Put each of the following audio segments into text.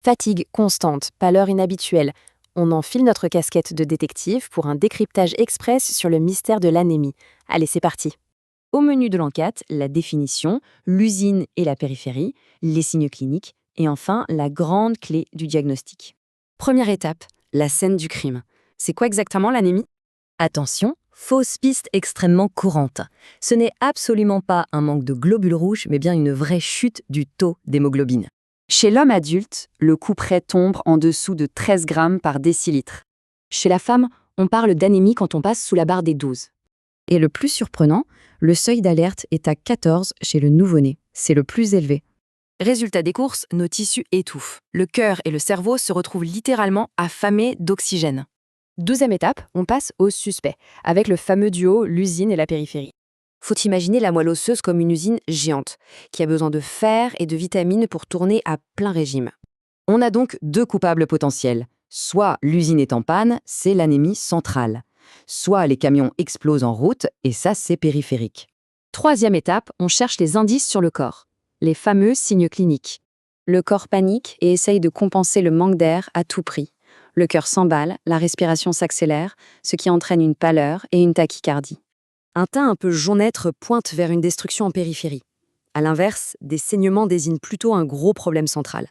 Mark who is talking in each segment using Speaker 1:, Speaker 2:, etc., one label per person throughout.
Speaker 1: Fatigue constante, pâleur inhabituelle. On enfile notre casquette de détective pour un décryptage express sur le mystère de l'anémie. Allez, c'est parti. Au menu de l'enquête, la définition, l'usine et la périphérie, les signes cliniques, et enfin la grande clé du diagnostic. Première étape, la scène du crime. C'est quoi exactement l'anémie? Attention, fausse piste extrêmement courante. Ce n'est absolument pas un manque de globules rouges, mais bien une vraie chute du taux d'hémoglobine. Chez l'homme adulte, le couperet tombe en dessous de 13 grammes par décilitre. Chez la femme, on parle d'anémie quand on passe sous la barre des 12. Et le plus surprenant, le seuil d'alerte est à 14 chez le nouveau-né. C'est le plus élevé. Résultat des courses, nos tissus étouffent. Le cœur et le cerveau se retrouvent littéralement affamés d'oxygène. Deuxième étape, on passe au suspect, avec le fameux duo l'usine et la périphérie. Faut imaginer la moelle osseuse comme une usine géante, qui a besoin de fer et de vitamines pour tourner à plein régime. On a donc deux coupables potentiels. Soit l'usine est en panne, c'est l'anémie centrale. Soit les camions explosent en route, et ça c'est périphérique. Troisième étape, on cherche les indices sur le corps, les fameux signes cliniques. Le corps panique et essaye de compenser le manque d'air à tout prix. Le cœur s'emballe, la respiration s'accélère, ce qui entraîne une pâleur et une tachycardie. Un teint un peu jaunâtre pointe vers une destruction en périphérie. À l'inverse, des saignements désignent plutôt un gros problème central.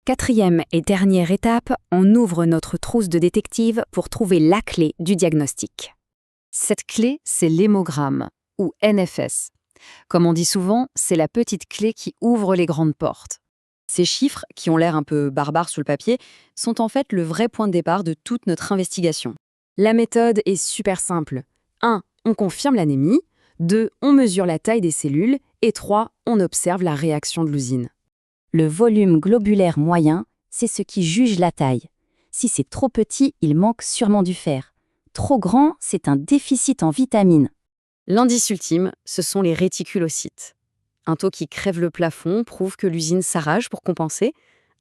Speaker 1: Quatrième et dernière étape, on ouvre notre trousse de détective pour trouver la clé du diagnostic. Cette clé, c'est l'hémogramme, ou NFS. Comme on dit souvent, c'est la petite clé qui ouvre les grandes portes. Ces chiffres, qui ont l'air un peu barbares sur le papier, sont en fait le vrai point de départ de toute notre investigation. La méthode est super simple. 1. On confirme l'anémie. 2. On mesure la taille des cellules. Et 3. On observe la réaction de l'usine.
Speaker 2: Le volume globulaire moyen, c'est ce qui juge la taille. Si c'est trop petit, il manque sûrement du fer. Trop grand, c'est un déficit en vitamines.
Speaker 1: L'indice ultime, ce sont les réticulocytes. Un taux qui crève le plafond prouve que l'usine s'arrache pour compenser.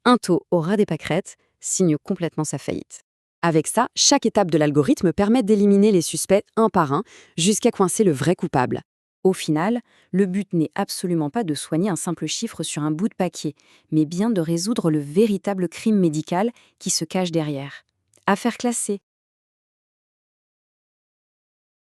Speaker 1: Un taux au ras des pâquerettes signe complètement sa faillite. Avec ça, chaque étape de l'algorithme permet d'éliminer les suspects un par un jusqu'à coincer le vrai coupable. Au final, le but n'est absolument pas de soigner un simple chiffre sur un bout de papier, mais bien de résoudre le véritable crime médical qui se cache derrière. Affaire classée,